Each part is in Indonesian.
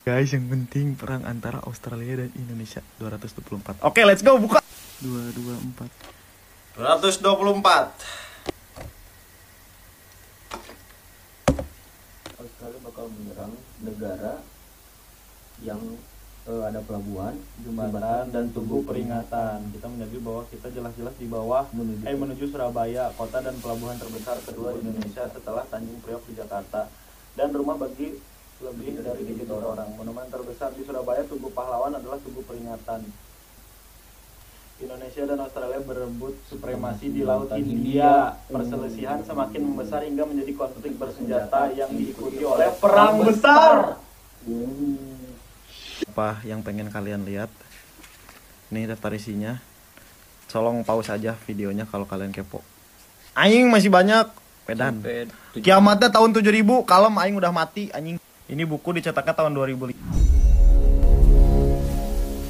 Guys, yang penting perang antara Australia dan Indonesia 224. Oke, let's go, buka. 224. 224. Australia bakal menyerang negara yang ada pelabuhan, jembatan dan tugu peringatan. Kita menyadari bahwa kita jelas-jelas di bawah menuju Surabaya, kota dan pelabuhan terbesar kedua Indonesia setelah Tanjung Priok di Jakarta, dan rumah bagi lebih dari 3 juta orang. Monumen terbesar di Surabaya, Tugu Pahlawan, adalah tugu peringatan. Indonesia dan Australia berebut supremasi di Laut Hindia. Perselisihan semakin membesar hingga menjadi konflik bersenjata yang diikuti oleh perang besar. Apa yang pengen kalian lihat? Ini daftar isinya. Tolong pause aja videonya kalau kalian kepo. Aing masih banyak. Pedan. Kiamatnya tahun 7000, kalem aing udah mati anjing. Ini buku dicetaknya tahun 2005.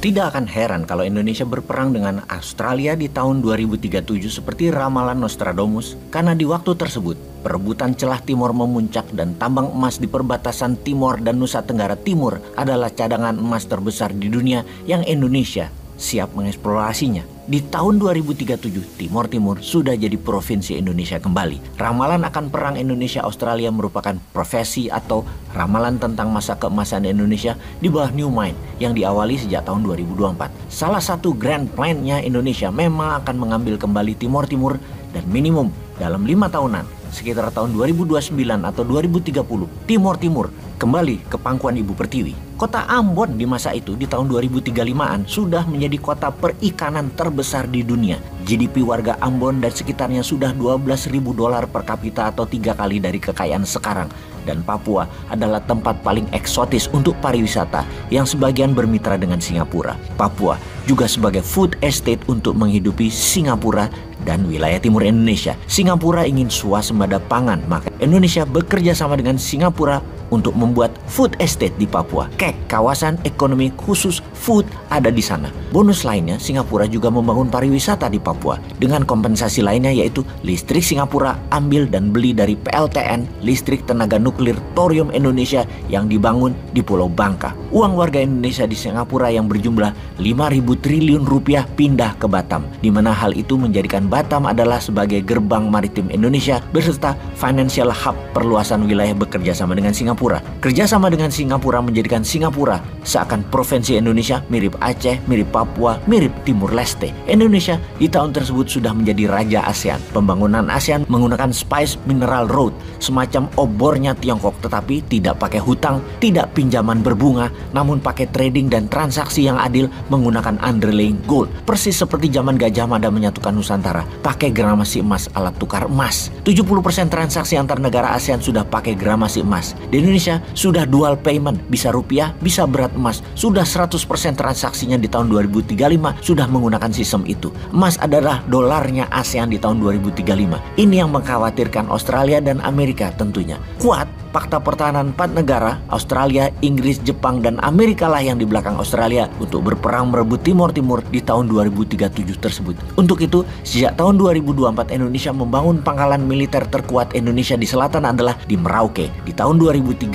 Tidak akan heran kalau Indonesia berperang dengan Australia di tahun 2037 seperti ramalan Nostradamus, karena di waktu tersebut perebutan celah Timor memuncak dan tambang emas di perbatasan Timor dan Nusa Tenggara Timur adalah cadangan emas terbesar di dunia yang Indonesia siap mengeksplorasinya. Di tahun 2037, Timor Timur sudah jadi provinsi Indonesia kembali. Ramalan akan perang Indonesia-Australia merupakan profesi atau ramalan tentang masa keemasan Indonesia di bawah New Mind yang diawali sejak tahun 2024. Salah satu grand plan-nya Indonesia memang akan mengambil kembali Timor Timur dan minimum dalam 5 tahunan, sekitar tahun 2029 atau 2030, Timor Timur kembali ke pangkuan Ibu Pertiwi. Kota Ambon di masa itu di tahun 2035-an sudah menjadi kota perikanan terbesar di dunia. GDP warga Ambon dan sekitarnya sudah $12.000 per kapita atau 3 kali dari kekayaan sekarang. Dan Papua adalah tempat paling eksotis untuk pariwisata yang sebagian bermitra dengan Singapura. Papua juga sebagai food estate untuk menghidupi Singapura dan wilayah timur Indonesia. Singapura ingin swasembada pangan, maka Indonesia bekerja sama dengan Singapura untuk membuat food estate di Papua. Kawasan ekonomi khusus food ada di sana. Bonus lainnya, Singapura juga membangun pariwisata di Papua dengan kompensasi lainnya, yaitu listrik Singapura ambil dan beli dari PLTN, listrik tenaga nuklir Thorium Indonesia yang dibangun di Pulau Bangka. Uang warga Indonesia di Singapura yang berjumlah 5.000 triliun rupiah pindah ke Batam, di mana hal itu menjadikan Batam adalah sebagai gerbang maritim Indonesia beserta financial hub perluasan wilayah bekerja sama dengan Singapura. Kerjasama dengan Singapura menjadikan Singapura seakan provinsi Indonesia mirip Aceh, mirip Papua, mirip Timur Leste. Indonesia di tahun tersebut sudah menjadi raja ASEAN. Pembangunan ASEAN menggunakan Spice Mineral Road, semacam obornya Tiongkok, tetapi tidak pakai hutang, tidak pinjaman berbunga, namun pakai trading dan transaksi yang adil menggunakan underlying gold. Persis seperti zaman Gajah Mada menyatukan Nusantara, pakai gramasi emas, alat tukar emas. 70% transaksi antar negara ASEAN sudah pakai gramasi emas. Di Indonesia sudah dual payment, bisa rupiah, bisa berat emas. Sudah 100% transaksinya di tahun 2035 sudah menggunakan sistem itu. Emas adalah dolarnya ASEAN di tahun 2035. Ini yang mengkhawatirkan Australia dan Amerika tentunya. Kuat fakta pertahanan 4 negara, Australia, Inggris, Jepang, dan Amerika lah yang di belakang Australia untuk berperang merebut Timor Timur di tahun 2037 tersebut. Untuk itu, sejak tahun 2024 Indonesia membangun pangkalan militer terkuat Indonesia di selatan adalah di Merauke. Di tahun 2035,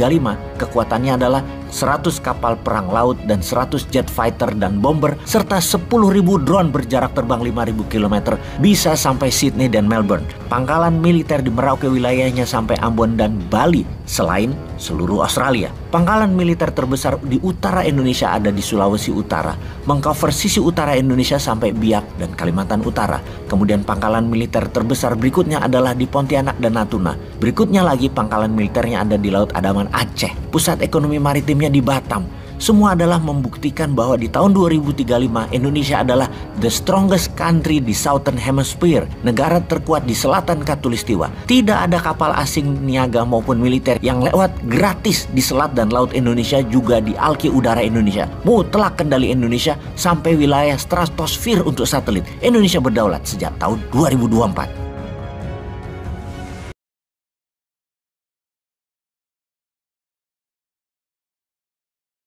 kekuatannya adalah 100 kapal perang laut dan 100 jet fighter dan bomber serta 10.000 drone berjarak terbang 5.000 km bisa sampai Sydney dan Melbourne. Pangkalan militer di Merauke wilayahnya sampai Ambon dan Bali selain seluruh Australia. Pangkalan militer terbesar di utara Indonesia ada di Sulawesi Utara, mengcover sisi utara Indonesia sampai Biak dan Kalimantan Utara. Kemudian pangkalan militer terbesar berikutnya adalah di Pontianak dan Natuna. Berikutnya lagi pangkalan militernya ada di Laut Andaman Aceh. Pusat ekonomi maritimnya di Batam. Semua adalah membuktikan bahwa di tahun 2035 Indonesia adalah the strongest country di Southern Hemisphere, negara terkuat di selatan Katulistiwa. Tidak ada kapal asing niaga maupun militer yang lewat gratis di selat dan laut Indonesia, juga di alki udara Indonesia. Mutlak kendali Indonesia sampai wilayah stratosfer untuk satelit. Indonesia berdaulat sejak tahun 2024.